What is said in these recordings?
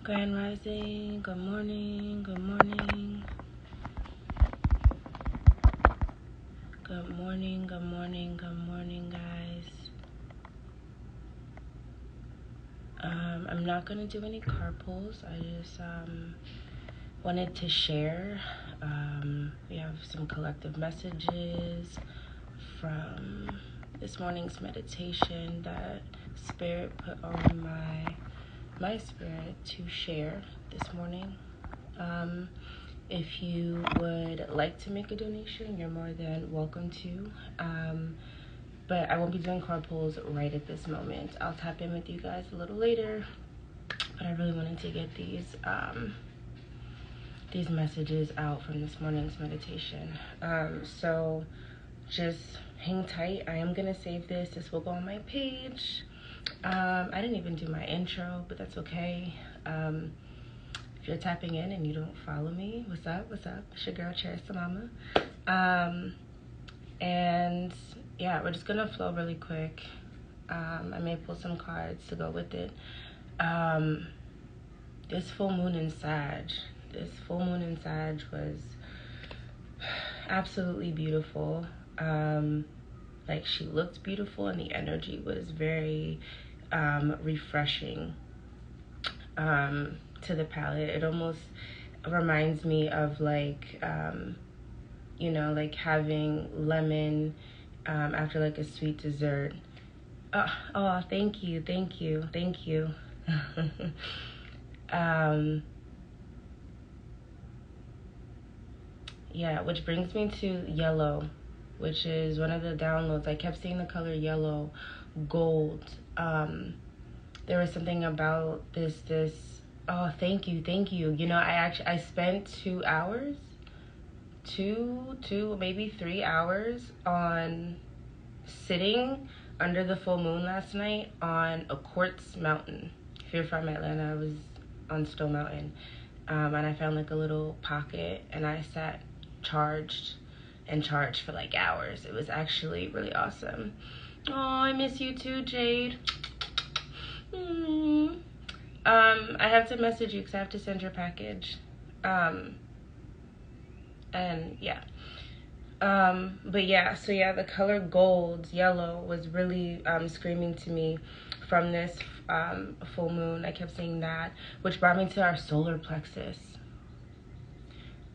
Grand Rising, good morning, good morning. Good morning, good morning, good morning, guys. I'm not gonna do any card pulls. I just wanted to share. We have some collective messages from this morning's meditation that Spirit put on my spirit to share this morning. If you would like to make a donation, you're more than welcome to. But I won't be doing card pulls right at this moment. I'll tap in with you guys a little later. But I really wanted to get these messages out from this morning's meditation. So just hang tight. I am gonna save this. This will go on my page. I didn't even do my intro, but that's okay. If you're tapping in and you don't follow me, what's up? What's up? It's your girl, Cherish the Mama. And yeah, we're just gonna flow really quick. I may pull some cards to go with it. This full moon in Sag was absolutely beautiful. Like, she looked beautiful and the energy was very refreshing to the palette. It almost reminds me of like like having lemon after like a sweet dessert. Oh, thank you. Yeah, which brings me to yellow, which is one of the downloads. I kept seeing the color yellow, gold. There was something about this. Oh, thank you. You know, I spent 2 hours, maybe 3 hours on sitting under the full moon last night on a quartz mountain. If you're from Atlanta, I was on Stowe Mountain. And I found like a little pocket and I sat charged for like hours. It was actually really awesome. Oh, I miss you too, Jade. I have to message you because I have to send your package. And yeah. But yeah, so yeah, the color gold, yellow was really screaming to me from this full moon. I kept seeing that, which brought me to our solar plexus.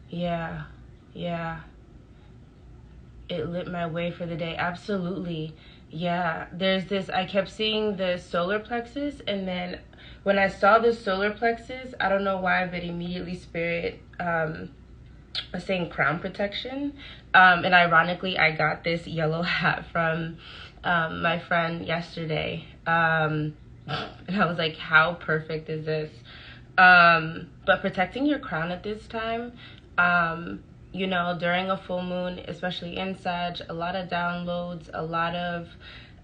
Yeah. It lit my way for the day. Absolutely. Yeah, there's this, I kept seeing the solar plexus, and then when I saw the solar plexus, I don't know why, but immediately Spirit was saying crown protection. And ironically, I got this yellow hat from my friend yesterday. And I was like, how perfect is this? But protecting your crown at this time, you know, during a full moon, especially in Sag, a lot of downloads, a lot of,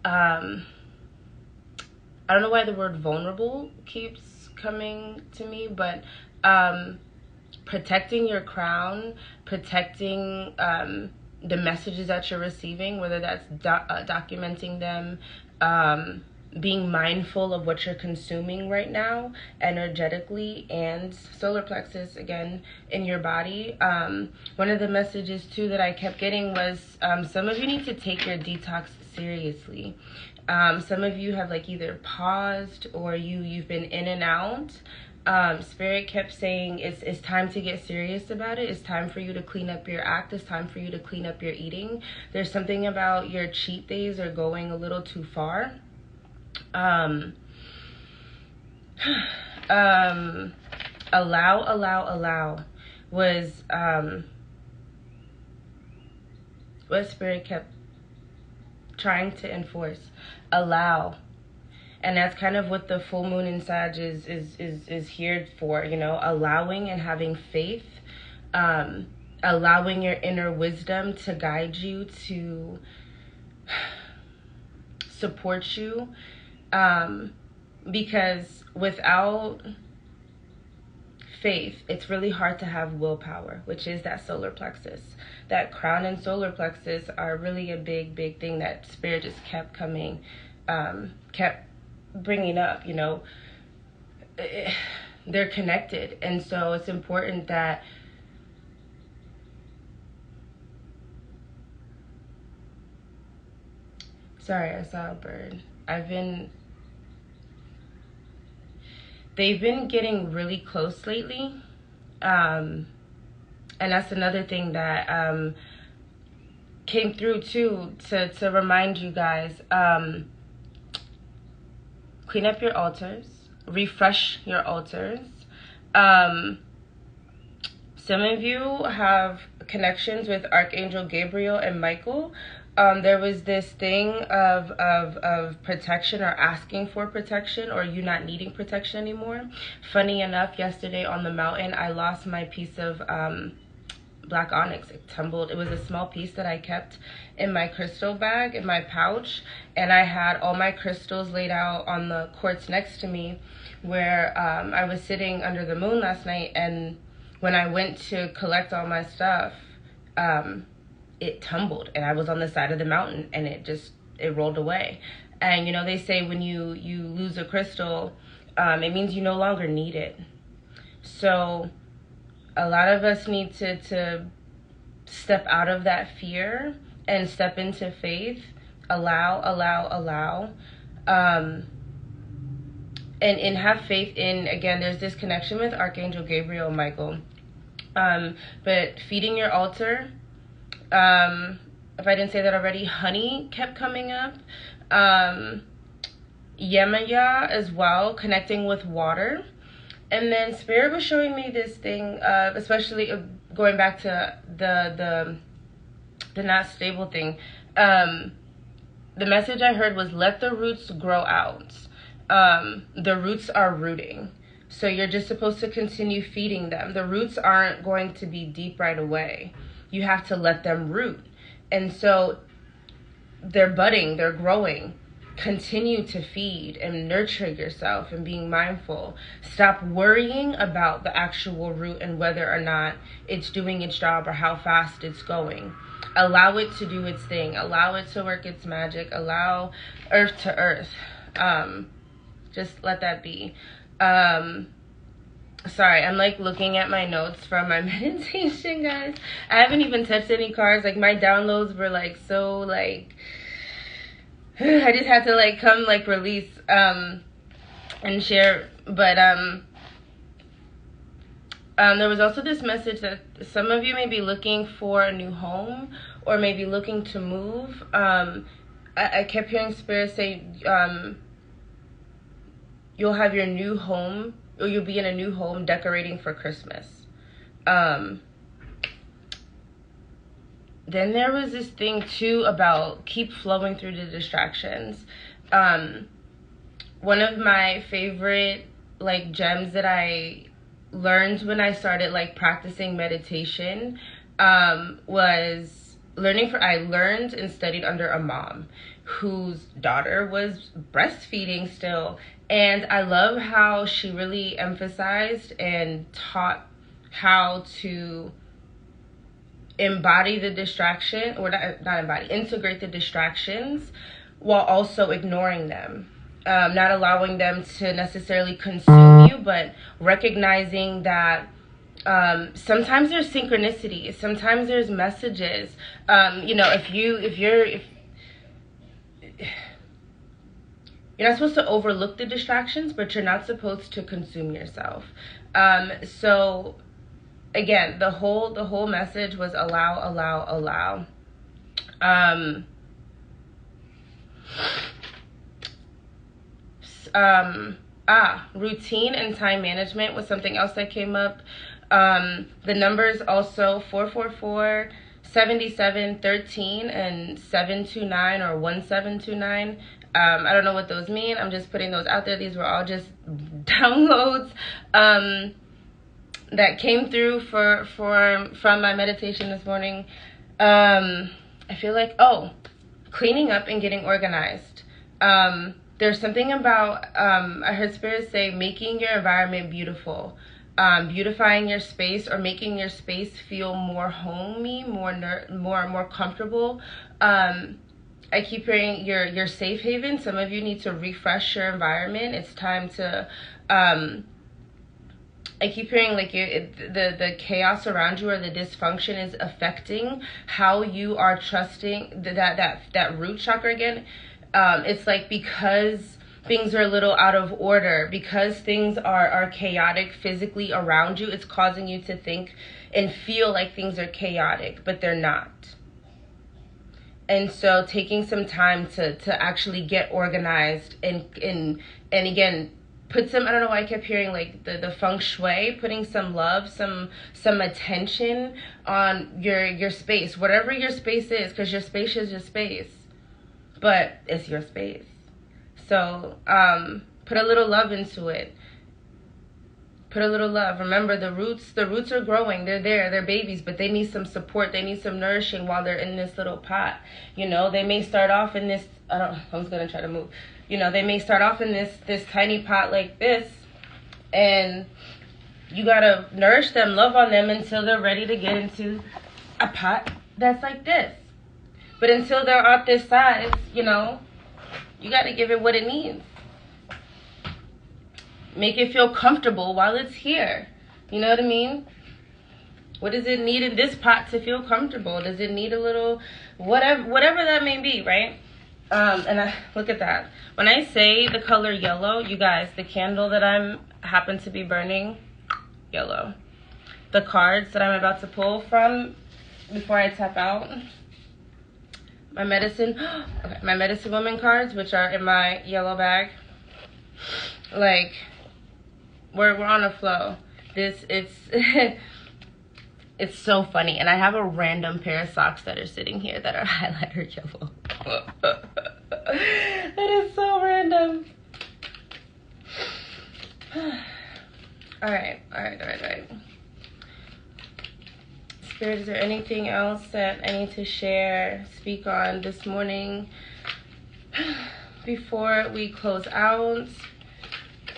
I don't know why the word vulnerable keeps coming to me, but protecting your crown, protecting the messages that you're receiving, whether that's documenting them, being mindful of what you're consuming right now energetically, and solar plexus again in your body. One of the messages too that I kept getting was some of you need to take your detox seriously. Some of you have like either paused or you've been in and out. Spirit kept saying it's time to get serious about it. It's time for you to clean up your act. It's time for you to clean up your eating. There's something about your cheat days are going a little too far. Allow was what Spirit kept trying to enforce. Allow. And that's kind of what the full moon in Sag is here for, you know, allowing and having faith, allowing your inner wisdom to guide you, to support you, because without faith, it's really hard to have willpower, which is that solar plexus. That crown and solar plexus are really a big thing that Spirit just kept coming, kept bringing up, you know. they're connected. And so it's important that sorry, I saw a bird. They've been getting really close lately. And that's another thing that came through too, to remind you guys. Clean up your altars, refresh your altars. Some of you have connections with Archangel Gabriel and Michael. There was this thing of protection, or asking for protection, or you not needing protection anymore. Funny enough, yesterday on the mountain, I lost my piece of black onyx. It tumbled. It was a small piece that I kept in my crystal bag, in my pouch, and I had all my crystals laid out on the quartz next to me, where I was sitting under the moon last night, and when I went to collect all my stuff, it tumbled, and I was on the side of the mountain, and it rolled away. And they say when you lose a crystal, it means you no longer need it. So a lot of us need to step out of that fear and step into faith. Allow, and have faith in, again, there's this connection with Archangel Gabriel and Michael. But feeding your altar, if I didn't say that already, honey kept coming up. Yemaya as well, connecting with water. And then Spirit was showing me this thing, especially going back to the not stable thing. The message I heard was, let the roots grow out. The roots are rooting. So you're just supposed to continue feeding them. The roots aren't going to be deep right away. You have to let them root. And so they're budding, they're growing. Continue to feed and nurture yourself and being mindful. Stop worrying about the actual root and whether or not it's doing its job or how fast it's going. Allow it to do its thing. Allow it to work its magic. Allow earth to earth. Just let that be. Sorry, I'm like looking at my notes from my meditation, guys. I haven't even touched any cards. Like, my downloads were like so like I just had to like come like release and share. But there was also this message that some of you may be looking for a new home, or maybe looking to move. I kept hearing Spirit say you'll have your new home, or you'll be in a new home decorating for Christmas. Then there was this thing too about keep flowing through the distractions. One of my favorite like gems that I learned when I started like practicing meditation was I learned and studied under a mom whose daughter was breastfeeding still. And I love how she really emphasized and taught how to embody the distraction, or not embody, integrate the distractions while also ignoring them. Not allowing them to necessarily consume you, but recognizing that sometimes there's synchronicity, sometimes there's messages. If you're not supposed to overlook the distractions, but you're not supposed to consume yourself. So again, the whole message was allow. Routine and time management was something else that came up. The numbers also 444, 77, 13, and 729 or 1729. I don't know what those mean. I'm just putting those out there. These were all just downloads that came through from my meditation this morning. I feel like, cleaning up and getting organized. There's something about, I heard Spirit say, making your environment beautiful, beautifying your space, or making your space feel more homey, more comfortable. I keep hearing your safe haven. Some of you need to refresh your environment. It's time to I keep hearing like the chaos around you or the dysfunction is affecting how you are trusting that root chakra again. It's like because things are a little out of order, because things are chaotic physically around you, it's causing you to think and feel like things are chaotic, but they're not. And so taking some time to actually get organized and again, put some, I don't know why I kept hearing like the feng shui, putting some love, some attention on your space, whatever your space is, because your space is your space, but it's your space. So put a little love into it. Put a little love. Remember, the roots are growing. They're there. They're babies, but they need some support. They need some nourishing while they're in this little pot. You know, they may start off in this, I was going to try to move. You know, they may start off in this tiny pot like this, and you got to nourish them, love on them until they're ready to get into a pot that's like this. But until they're at this size, you know, you got to give it what it needs. Make it feel comfortable while it's here. You know what I mean? What does it need in this pot to feel comfortable? Does it need a little, whatever that may be, right? And look at that. When I say the color yellow, you guys, the candle that happen to be burning, yellow. The cards that I'm about to pull from before I tap out, my medicine woman cards, which are in my yellow bag. Like, we're on a flow. It's so funny. And I have a random pair of socks that are sitting here that are highlighter yellow. That is so random. All right. Spirit, is there anything else that I need to share, speak on this morning before we close out?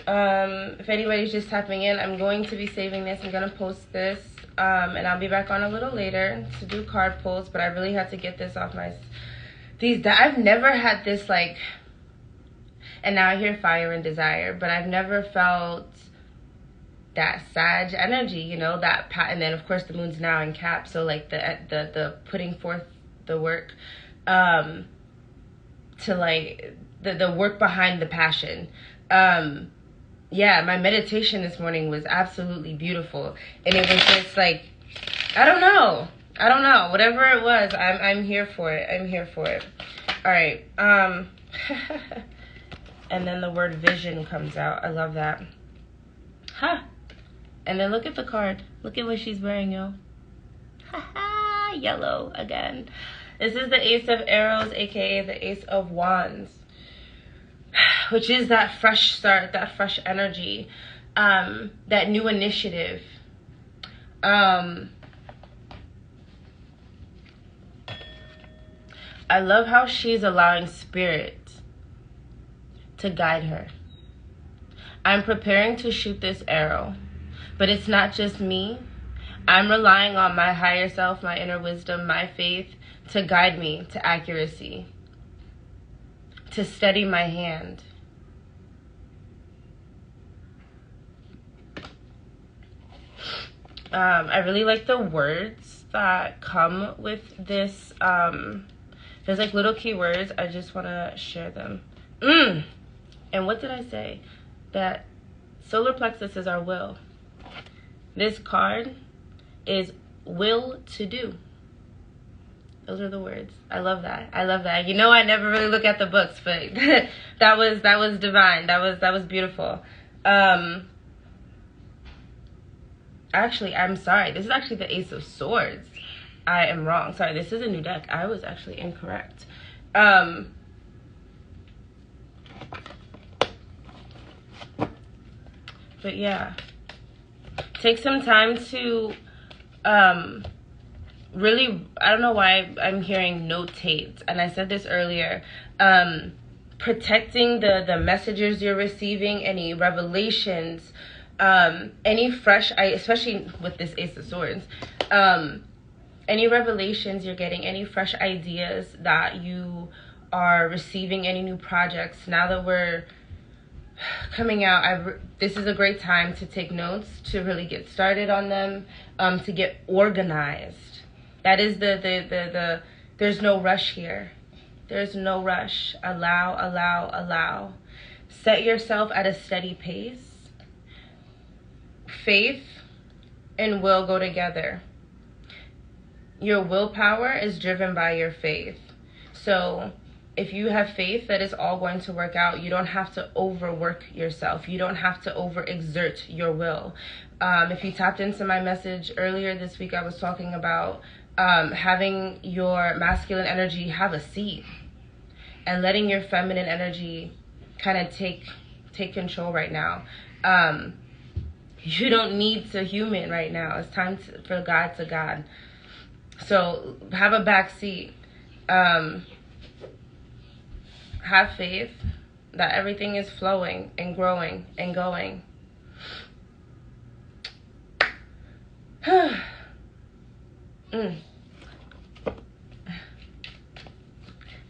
If anybody's just tapping in, I'm going to be saving this. I'm going to post this, and I'll be back on a little later to do card pulls, but I really had to get this off I've never had this, like, and now I hear fire and desire, but I've never felt that Sag energy, you know, that and then of course the moon's now in Cap, so like the putting forth the work, to like the work behind the passion. Yeah, my meditation this morning was absolutely beautiful, and it was just like, I don't know, whatever it was, I'm here for it. All right. And then the word vision comes out. I love that. Ha. And then look at the card. Look at what she's wearing, yo. Ha ha. Yellow again. This is the Ace of Arrows, aka the Ace of Wands, which is that fresh start, that fresh energy, that new initiative. I love how she's allowing spirit to guide her. I'm preparing to shoot this arrow, but it's not just me. I'm relying on my higher self, my inner wisdom, my faith to guide me to accuracy, to steady my hand. I really like the words that come with this. There's like little keywords. I just want to share them. And what did I say? That solar plexus is our will. This card is will to do. Those are the words. I love that. You know, I never really look at the books, but that was divine. That was beautiful. Actually, I'm sorry. This is actually the Ace of Swords. I am wrong. Sorry, this is a new deck. I was actually incorrect. But yeah, take some time to really, I don't know why I'm hearing notate, and I said this earlier, protecting the messages you're receiving, any revelations, any fresh, especially with this Ace of Swords, any revelations you're getting, any fresh ideas that you are receiving, any new projects. Now that we're coming out. This is a great time to take notes, to really get started on them, to get organized. That is the there's no rush here. There's no rush. Allow. Set yourself at a steady pace. Faith and will go together. Your willpower is driven by your faith. So if you have faith that it's all going to work out, you don't have to overwork yourself. You don't have to overexert your will. If you tapped into my message earlier this week, I was talking about having your masculine energy have a seat and letting your feminine energy kind of take control right now. You don't need to human right now. It's time for God to God. So have a back seat. Have faith that everything is flowing and growing and going.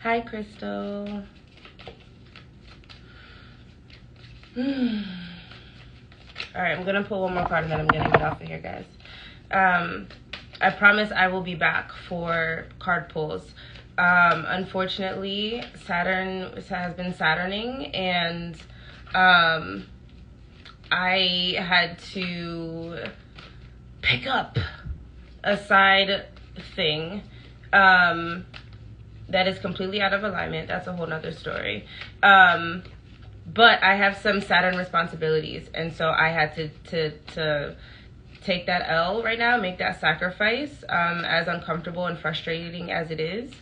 Hi, Crystal. All right, I'm going to pull one more card and then I'm going to get off of here, guys. I promise I will be back for card pulls. Unfortunately, Saturn has been Saturning, and I had to pick up a side thing that is completely out of alignment. That's a whole nother story. But I have some Saturn responsibilities, and so I had to take that L right now, make that sacrifice, as uncomfortable and frustrating as it is.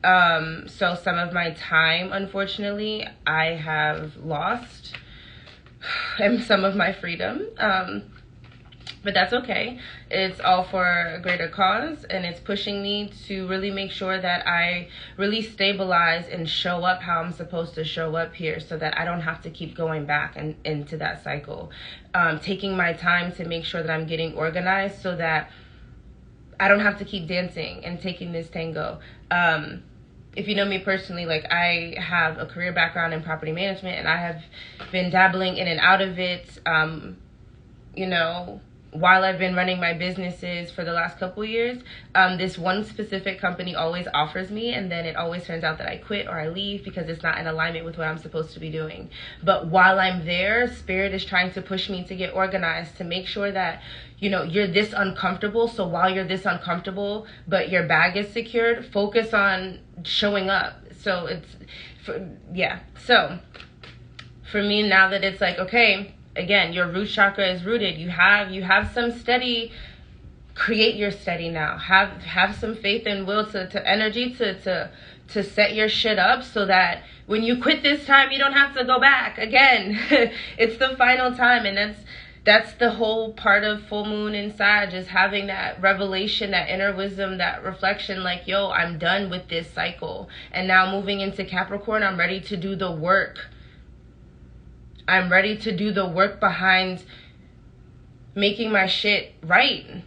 So some of my time, unfortunately, I have lost, and some of my freedom. But that's okay. It's all for a greater cause, and it's pushing me to really make sure that I really stabilize and show up how I'm supposed to show up here, so that I don't have to keep going back into that cycle. Taking my time to make sure that I'm getting organized so that I don't have to keep dancing and taking this tango. If you know me personally, like, I have a career background in property management, and I have been dabbling in and out of it, while I've been running my businesses for the last couple years. This one specific company always offers me, and then it always turns out that I quit or I leave because it's not in alignment with what I'm supposed to be doing. But while I'm there, Spirit is trying to push me to get organized, to make sure that, you're this uncomfortable. So while you're this uncomfortable, but your bag is secured, focus on showing up. So So for me, now that it's like, okay, again, your root chakra is rooted. You have some steady. Create your steady now. Have some faith and will to energy to set your shit up, so that when you quit this time, you don't have to go back again. It's the final time, and that's the whole part of full moon in Sag, is having that revelation, that inner wisdom, that reflection, like, yo, I'm done with this cycle, and now moving into Capricorn, I'm ready to do the work. I'm ready to do the work behind making my shit right.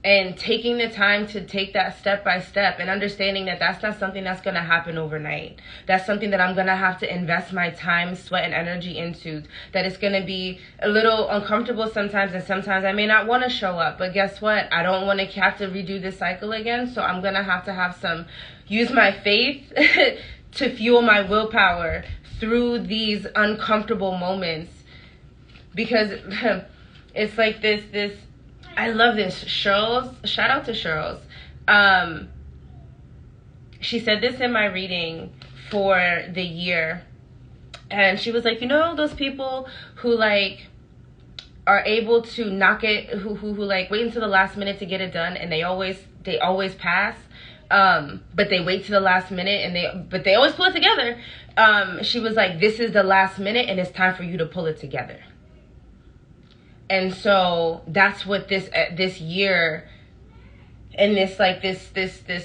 And taking the time to take that step by step, and understanding that that's not something that's going to happen overnight. That's something that I'm going to have to invest my time, sweat, and energy into. That it's going to be a little uncomfortable sometimes, and sometimes I may not want to show up. But guess what? I don't want to have to redo this cycle again. So I'm going to have use my faith to fuel my willpower through these uncomfortable moments, because it's like this. I love this. Cheryl's, shout out to Cheryl's. She said this in my reading for the year, and she was like, those people who like are able to knock it, who like wait until the last minute to get it done, and they always pass. But they wait to the last minute, but they always pull it together. She was like, this is the last minute, and it's time for you to pull it together. And so that's what this year, and this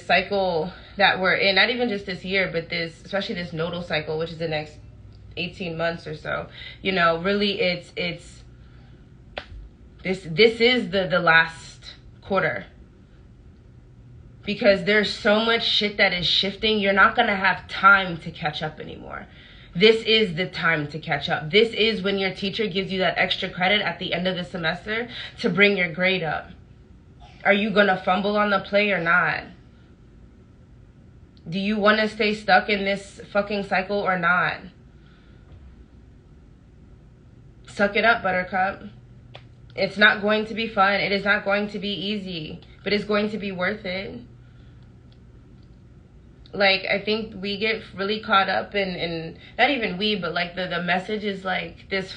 cycle that we're in, not even just this year, but especially this nodal cycle, which is the next 18 months or so, really this is the last quarter. Because there's so much shit that is shifting, you're not going to have time to catch up anymore. This is the time to catch up. This is when your teacher gives you that extra credit at the end of the semester to bring your grade up. Are you going to fumble on the play or not? Do you want to stay stuck in this fucking cycle or not? Suck it up, Buttercup. It's not going to be fun. It is not going to be easy, but it's going to be worth it. Like, I think we get really caught up in not even we, but like the message is like this,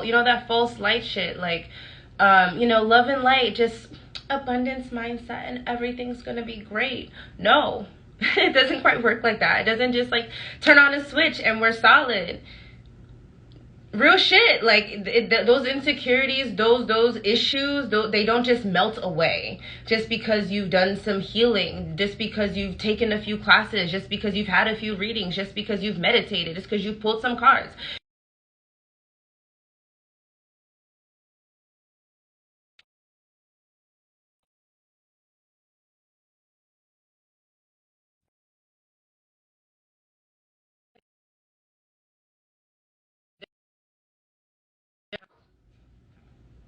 you know, that false light shit. Like, you know, love and light, just abundance mindset and everything's going to be great. No, it doesn't quite work like that. It doesn't just like turn on a switch and we're solid. Real shit. Like those insecurities, those issues, they don't just melt away just because you've done some healing, just because you've taken a few classes, just because you've had a few readings, just because you've meditated, just because you've pulled some cards.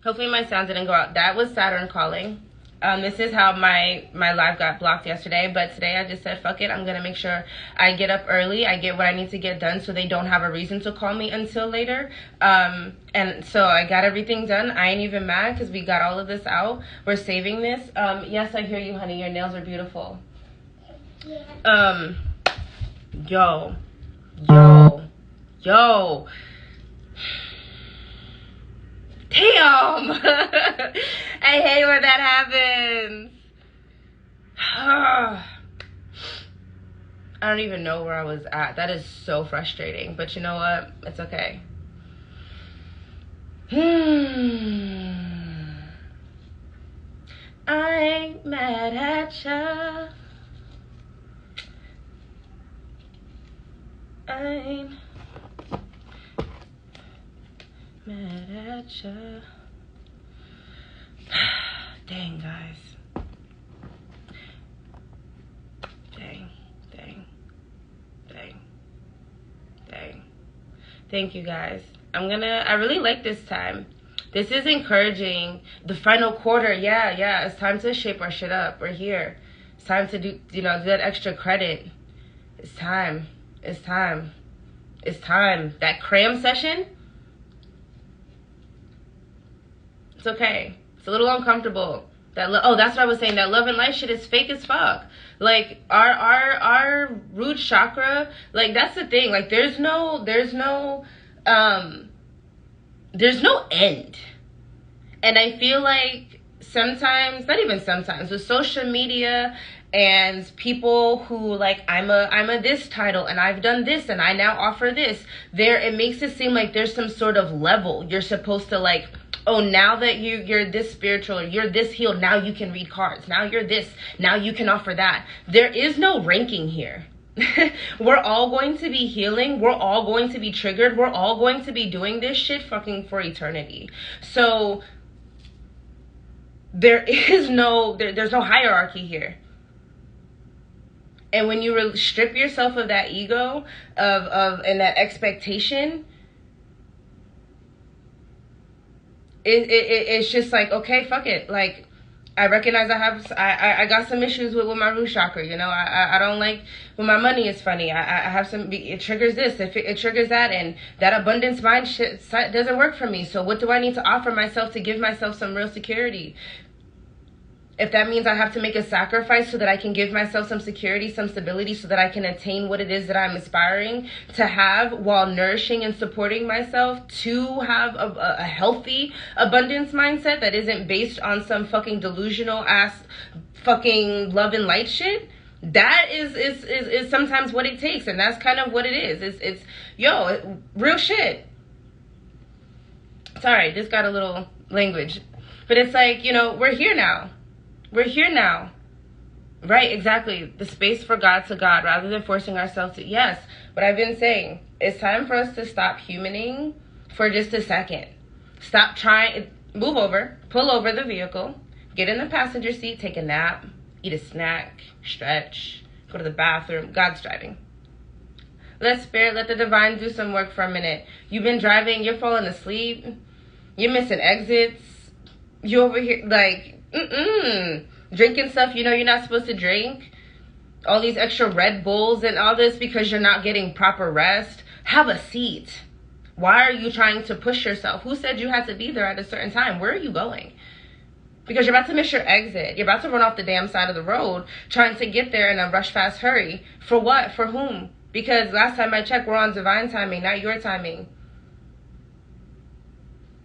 Hopefully my sound didn't go out. That was Saturn calling. This is how my live got blocked yesterday, but today I just said, fuck it, I'm gonna make sure I get up early, I get what I need to get done so they don't have a reason to call me until later. And so I got everything done. I ain't even mad because we got all of this out. We're saving this. Yes, I hear you, honey. Your nails are beautiful. Yo. Damn! I hate when that happens. I don't even know where I was at. That is so frustrating. But you know what? It's okay. I ain't mad at ya. I ain't mad at ya. Dang, guys. Dang. Thank you, guys. I really like this time. This is encouraging. The final quarter, yeah. It's time to shape our shit up. We're here. It's time to do that extra credit. It's time. That cram session, it's okay. It's a little uncomfortable. That's what I was saying. That love and light shit is fake as fuck. Like our root chakra, like that's the thing. Like there's no end. And I feel like sometimes, not even sometimes, with social media and people who like, I'm a this title and I've done this and I now offer this, it makes it seem like there's some sort of level you're supposed to like, oh, now that you're this spiritual or you're this healed, now you can read cards. Now you're this, now you can offer that. There is no ranking here. We're all going to be healing. We're all going to be triggered. We're all going to be doing this shit fucking for eternity. So there's no hierarchy here. And when you strip yourself of that ego and that expectation, it's just like, okay, fuck it. Like, I recognize I got some issues with my root chakra. You know, I don't like when my money is funny. I have it triggers this, it triggers that, and that abundance mind shit doesn't work for me. So what do I need to offer myself to give myself some real security? If that means I have to make a sacrifice so that I can give myself some security, some stability, so that I can attain what it is that I'm aspiring to have while nourishing and supporting myself to have a healthy abundance mindset that isn't based on some fucking delusional ass fucking love and light shit, that is sometimes what it takes. And that's kind of what it is. It's real shit. Sorry, this got a little language. But it's like, we're here now. We're here now. Right, exactly. The space for God to God rather than forcing ourselves to. Yes, what I've been saying. It's time for us to stop humaning for just a second. Stop trying. Move over. Pull over the vehicle. Get in the passenger seat. Take a nap. Eat a snack. Stretch. Go to the bathroom. God's driving. Let spirit, let the divine do some work for a minute. You've been driving, you're falling asleep. You're missing exits. You over here, like, drinking stuff you know you're not supposed to drink. All these extra Red Bulls and all this because you're not getting proper rest. Have a seat. Why are you trying to push yourself? Who said you had to be there at a certain time? Where are you going? Because you're about to miss your exit. You're about to run off the damn side of the road trying to get there in a rush fast hurry. For what? For whom? Because last time I checked, we're on divine timing, not your timing.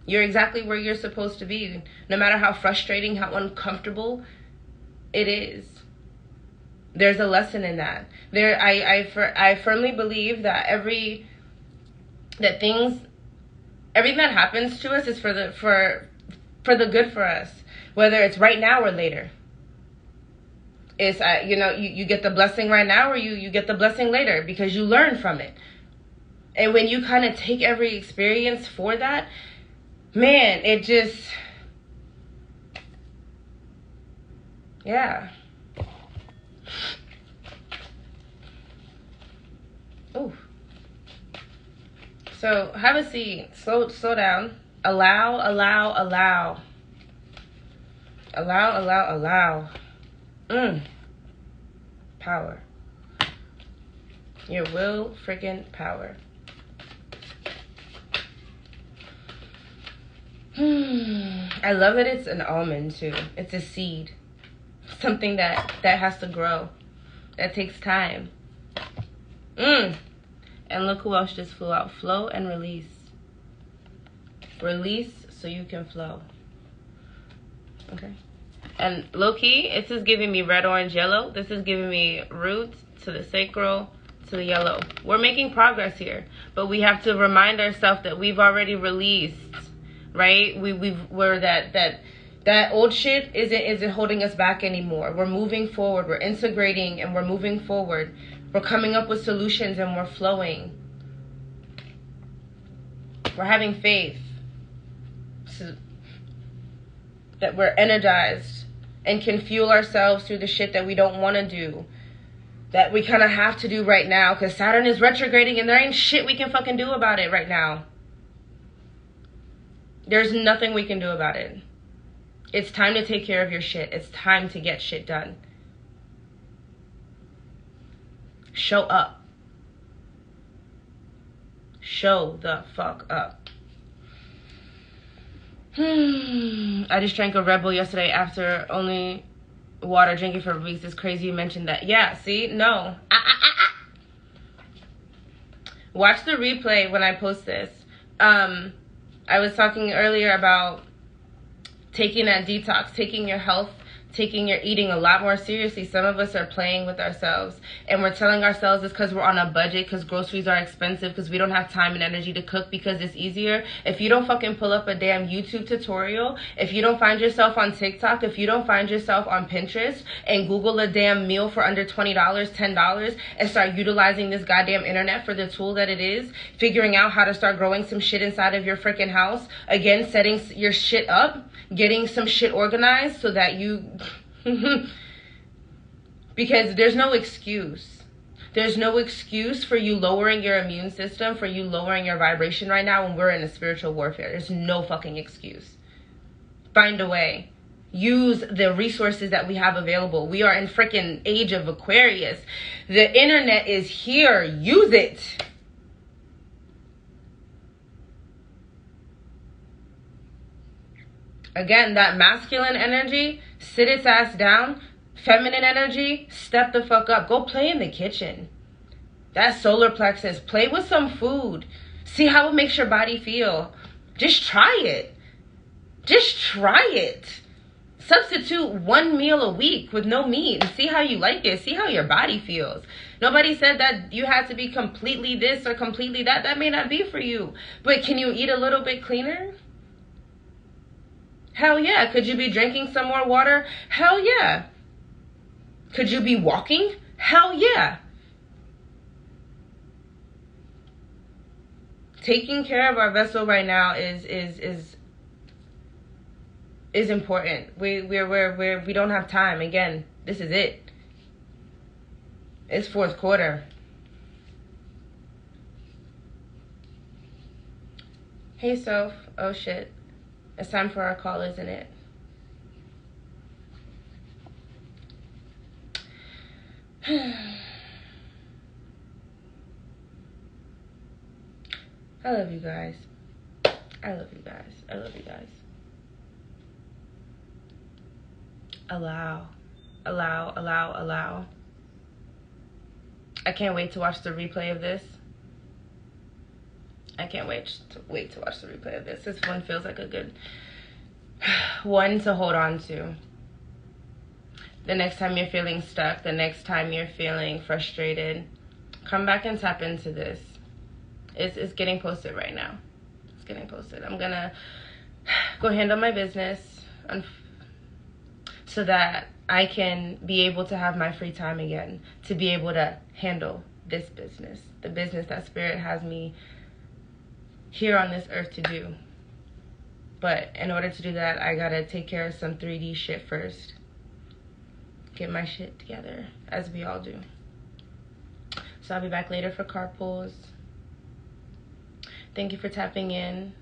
You're exactly where you're supposed to be. No matter how frustrating, how uncomfortable it is. There's a lesson in that. I firmly believe that everything that happens to us is for the good for us, whether it's right now or later. It's you get the blessing right now, or you get the blessing later, because you learn from it. And when you kind of take every experience for that, man, it just, yeah. Ooh. So have a seat. Slow down. Allow. Power. Your will freaking power. I love that it's an almond too. It's a seed. Something that has to grow. That takes time. And look who else just flew out. Flow and release. Release so you can flow. Okay. And low-key, this is giving me red, orange, yellow. This is giving me roots to the sacral, to the yellow. We're making progress here. But we have to remind ourselves that we've already released. Right? We're that old shit isn't holding us back anymore. We're moving forward. We're integrating and we're moving forward. We're coming up with solutions and we're flowing. We're having faith. So that we're energized and can fuel ourselves through the shit that we don't want to do. That we kind of have to do right now. Because Saturn is retrograding and there ain't shit we can fucking do about it right now. There's nothing we can do about it. It's time to take care of your shit. It's time to get shit done. Show up. Show the fuck up. I just drank a Red Bull yesterday after only water drinking for weeks. It's crazy you mentioned that. Yeah, see? No. Watch the replay when I post this. I was talking earlier about taking that detox, taking your health, taking your eating a lot more seriously. Some of us are playing with ourselves and we're telling ourselves it's because we're on a budget, because groceries are expensive, because we don't have time and energy to cook because it's easier. If you don't fucking pull up a damn YouTube tutorial, if you don't find yourself on TikTok, if you don't find yourself on Pinterest and Google a damn meal for under $20, $10 and start utilizing this goddamn internet for the tool that it is, figuring out how to start growing some shit inside of your freaking house, again, setting your shit up, getting some shit organized so that you because there's no excuse. There's no excuse for you lowering your immune system, for you lowering your vibration right now when we're in a spiritual warfare. There's no fucking excuse. Find a way. Use the resources that we have available. We are in freaking age of Aquarius. The internet is here. Use it. Again, that masculine energy, sit its ass down. Feminine energy, step the fuck up. Go play in the kitchen. That solar plexus, play with some food. See how it makes your body feel. Just try it. Just try it. Substitute one meal a week with no meat and see how you like it. See how your body feels. Nobody said that you had to be completely this or completely that. That may not be for you. But can you eat a little bit cleaner? Hell yeah. Could you be drinking some more water? Hell yeah. Could you be walking? Hell yeah. Taking care of our vessel right now is important. We don't have time. Again, this is it. It's fourth quarter. Hey, Soph. Oh, shit. It's time for our call, isn't it? I love you guys. I love you guys. I love you guys. Allow. Allow, allow, allow. I can't wait to watch the replay of this. I can't wait to watch the replay of this. This one feels like a good one to hold on to. The next time you're feeling stuck, the next time you're feeling frustrated, come back and tap into this. It's getting posted right now. It's getting posted. I'm gonna go handle my business so that I can be able to have my free time again, to be able to handle this business, the business that Spirit has me here on this earth to do. But in order to do that, I gotta take care of some 3D shit first. Get my shit together, as we all do. So I'll be back later for carpools. Thank you for tapping in.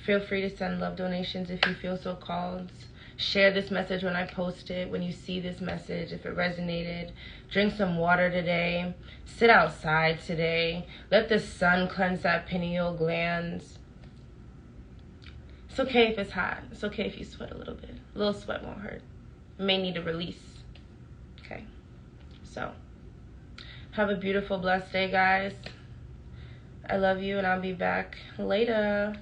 Feel free to send love donations if you feel so called. Share this message when I post it, when you see this message, if it resonated. Drink some water today. Sit outside today. Let the sun cleanse that pineal glands. It's okay if it's hot. It's okay if you sweat a little bit. A little sweat won't hurt. You may need a release. Okay. So, have a beautiful, blessed day, guys. I love you, and I'll be back later.